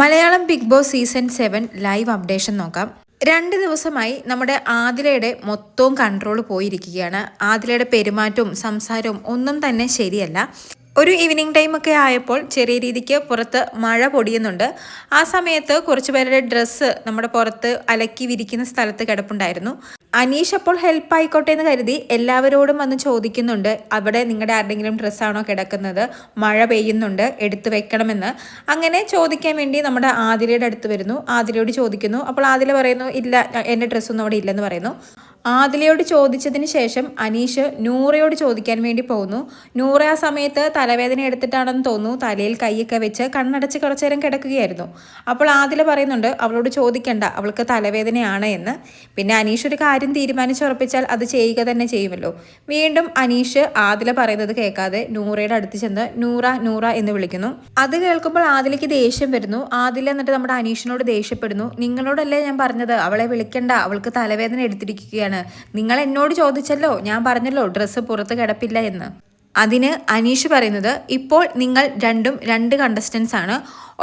Malayalam big boss season 7 live updation നോക്കാം. 2 ദിവസമായി നമ്മുടെ ആദിലയുടെ മൊത്തവും കൺട്രോൾ പോയിരിക്കുകയാണ്. ആദിലയുടെ പെരുമാറ്റവും സംസാരവും ഒന്നും തന്നെ ശരിയല്ല. ഒരു ഈവനിങ് ടൈമൊക്കെ ആയപ്പോൾ ചെറിയ രീതിക്ക് പുറത്ത് മഴ പൊടിയുന്നുണ്ട്. ആ സമയത്ത് കുറച്ച് പേരുടെ ഡ്രസ്സ് നമ്മുടെ പുറത്ത് അലക്കി വിരിക്കുന്ന സ്ഥലത്ത് കിടപ്പുണ്ടായിരുന്നു. അനീഷ് അപ്പോൾ ഹെൽപ്പ് ആയിക്കോട്ടെ എന്ന് കരുതി എല്ലാവരോടും വന്ന് ചോദിക്കുന്നുണ്ട്, അവിടെ നിങ്ങളുടെ ആരുടെങ്കിലും ഡ്രസ്സാണോ കിടക്കുന്നത്, മഴ പെയ്യുന്നുണ്ട്, എടുത്തു വെക്കണമെന്ന്. അങ്ങനെ ചോദിക്കാൻ വേണ്ടി നമ്മുടെ ആദിലയുടെ അടുത്ത് വരുന്നു. ആദിലയോട് ചോദിക്കുന്നു. അപ്പോൾ ആദില പറയുന്നു, ഇല്ല, എൻ്റെ ഡ്രസ്സൊന്നും അവിടെ ഇല്ലെന്ന് പറയുന്നു. ആദിലയോട് ചോദിച്ചതിന് ശേഷം അനീഷ് നൂറയോട് ചോദിക്കാൻ വേണ്ടി പോകുന്നു. നൂറ ആ സമയത്ത് തലവേദന എടുത്തിട്ടാണെന്ന് തോന്നുന്നു തലയിൽ കൈയൊക്കെ വെച്ച് കണ്ണടച്ച് കുറച്ചു നേരം കിടക്കുകയായിരുന്നു. അപ്പോൾ ആദില പറയുന്നുണ്ട് അവളോട് ചോദിക്കണ്ട, അവൾക്ക് തലവേദനയാണ് എന്ന്. പിന്നെ അനീഷ് ഒരു കാര്യം തീരുമാനിച്ചുറപ്പിച്ചാൽ അത് ചെയ്യുക തന്നെ ചെയ്യുമല്ലോ. വീണ്ടും അനീഷ് ആദില പറയുന്നത് കേൾക്കാതെ നൂറയുടെ അടുത്ത് ചെന്ന് നൂറ നൂറ എന്ന് വിളിക്കുന്നു. അത് കേൾക്കുമ്പോൾ ആദിലയ്ക്ക് ദേഷ്യം വരുന്നു. ആദില എന്നിട്ട് നമ്മുടെ അനീഷിനോട് ദേഷ്യപ്പെടുന്നു. നിങ്ങളോടല്ലേ ഞാൻ പറഞ്ഞത് അവളെ വിളിക്കണ്ട, അവൾക്ക് തലവേദന എടുത്തിരിക്കുകയാണ്, നിങ്ങൾ എന്നോട് ചോദിച്ചല്ലോ, ഞാൻ പറഞ്ഞല്ലോ ഡ്രസ്സ് പുറത്ത് കിടപ്പില്ല എന്ന്. അതിന് അനീഷ് പറയുന്നത്, ഇപ്പോൾ നിങ്ങൾ രണ്ടും 2 കണ്ടസ്റ്റൻസ് ആണ്,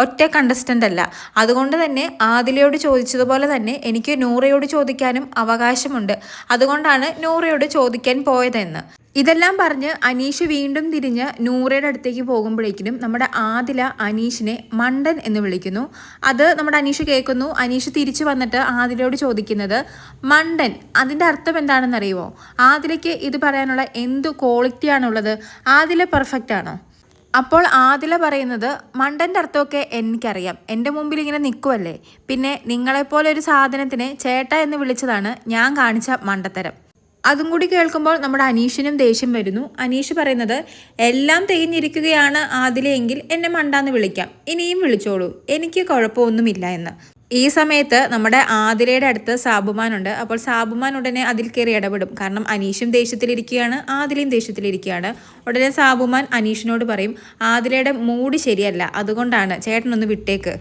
ഒറ്റ കണ്ടസ്റ്റൻ്റ് അല്ല. അതുകൊണ്ട് തന്നെ ആദിലയോട് ചോദിച്ചതുപോലെ തന്നെ എനിക്ക് നൂറയോട് ചോദിക്കാനും അവകാശമുണ്ട്. അതുകൊണ്ടാണ് നൂറയോട് ചോദിക്കാൻ പോയതെന്ന്. ഇതെല്ലാം പറഞ്ഞ് അനീഷ് വീണ്ടും തിരിഞ്ഞ് നൂറയുടെ അടുത്തേക്ക് പോകുമ്പോഴേക്കും നമ്മുടെ ആദില അനീഷിനെ മണ്ടൻ എന്ന് വിളിക്കുന്നു. അത് നമ്മുടെ അനീഷ് കേൾക്കുന്നു. അനീഷ് തിരിച്ചു വന്നിട്ട് ആദിലയോട് ചോദിക്കുന്നത്, മണ്ടൻ അതിൻ്റെ അർത്ഥം എന്താണെന്ന് അറിയുമോ? ആദിലയ്ക്ക് ഇത് പറയാനുള്ള എന്ത് ക്വാളിറ്റിയാണുള്ളത്? ആദില പെർഫെക്റ്റ് ആണോ? അപ്പോൾ ആദില പറയുന്നത്, മണ്ടൻ്റെ അർത്ഥമൊക്കെ എനിക്കറിയാം, എൻ്റെ മുമ്പിൽ ഇങ്ങനെ നിൽക്കുമല്ലേ, പിന്നെ നിങ്ങളെപ്പോലെ ഒരു സാധനത്തിനെ ചേട്ട എന്ന് വിളിച്ചതാണ് ഞാൻ കാണിച്ച മണ്ടത്തരം. അതും കൂടി കേൾക്കുമ്പോൾ നമ്മുടെ അനീഷിനും ദേഷ്യം വരുന്നു. അനീഷ് പറയുന്നത്, എല്ലാം തികഞ്ഞിരിക്കുകയാണ് ആദിലയെങ്കിൽ എന്നെ മണ്ടാന്ന് വിളിക്കാം, ഇനിയും വിളിച്ചോളൂ, എനിക്ക് കുഴപ്പമൊന്നുമില്ല എന്ന്. ഈ സമയത്ത് നമ്മുടെ ആദിലയുടെ അടുത്ത് സാബുമാനുണ്ട്. അപ്പോൾ സാബുമാൻ ഉടനെ അതിൽ കയറി ഇടപെടും. കാരണം അനീഷും ദേഷ്യത്തിലിരിക്കുകയാണ്, ആദിലയും ദേഷ്യത്തിലിരിക്കുകയാണ്. ഉടനെ സാബുമാൻ അനീഷിനോട് പറയും, ആദിലയുടെ മൂഡ് ശരിയല്ല, അതുകൊണ്ടാണ്, ചേട്ടനൊന്ന് വിട്ടേക്ക്.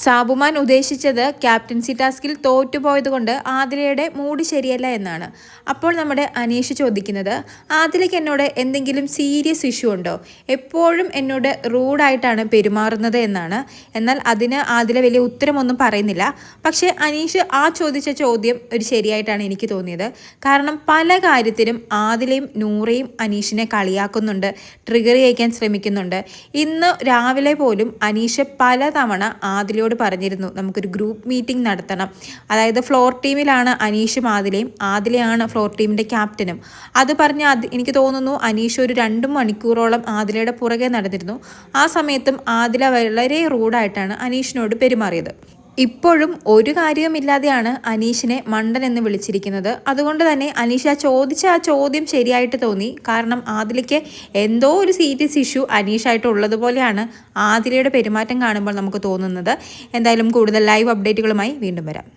സാബുമാൻ ഉദ്ദേശിച്ചത് ക്യാപ്റ്റൻസി ടാസ്കിൽ തോറ്റുപോയത് കൊണ്ട് ആദിലയുടെ മൂഡ് ശരിയല്ല എന്നാണ്. അപ്പോൾ നമ്മുടെ അനീഷ് ചോദിക്കുന്നത്, ആദിലയ്ക്ക് എന്നോട് എന്തെങ്കിലും സീരിയസ് ഇഷ്യൂ ഉണ്ടോ? എപ്പോഴും എന്നോട് റൂഡായിട്ടാണ് പെരുമാറുന്നത് എന്നാണ്. എന്നാൽ അതിന് ആദില വലിയ ഉത്തരമൊന്നും പറയുന്നില്ല. പക്ഷേ അനീഷ് ആ ചോദിച്ച ചോദ്യം ഒരു ശരിയായിട്ടാണ് എനിക്ക് തോന്നിയത്. കാരണം പല കാര്യത്തിലും ആദിലയും നൂറയും അനീഷിനെ കളിയാക്കുന്നുണ്ട്, ട്രിഗർ ചെയ്യിക്കാൻ ശ്രമിക്കുന്നുണ്ട്. ഇന്ന് രാവിലെ പോലും അനീഷ് പലതവണ ആദിലയോട് പറഞ്ഞിരുന്നു, നമുക്കൊരു ഗ്രൂപ്പ് മീറ്റിംഗ് നടത്തണം. അതായത് ഫ്ലോർ ടീമിലാണ് അനീഷും ആദിലയും, ആദിലയാണ് ഫ്ലോർ ടീമിൻ്റെ ക്യാപ്റ്റനും. അത് പറഞ്ഞ് എനിക്ക് തോന്നുന്നു അനീഷ് ഒരു 2 മണിക്കൂറോളം ആദിലയുടെ പുറകെ നടന്നിരുന്നു. ആ സമയത്തും ആദില വളരെ റൂഡായിട്ടാണ് അനീഷിനോട് പെരുമാറിയത്. ഇപ്പോഴും ഒരു കാര്യവുമില്ലാതെയാണ് അനീഷിനെ മണ്ടൻ എന്ന് വിളിച്ചിരിക്കുന്നത്. അതുകൊണ്ട് തന്നെ അനീഷ് ആ ചോദ്യം ശരിയായിട്ട് തോന്നി. കാരണം ആദിലയ്ക്ക് എന്തോ ഒരു സീരിയസ് ഇഷ്യൂ അനീഷായിട്ടുള്ളതുപോലെയാണ് ആദിലയുടെ പെരുമാറ്റം കാണുമ്പോൾ നമുക്ക് തോന്നുന്നത്. എന്തായാലും കൂടുതൽ ലൈവ് അപ്ഡേറ്റുകളുമായി വീണ്ടും വരാം.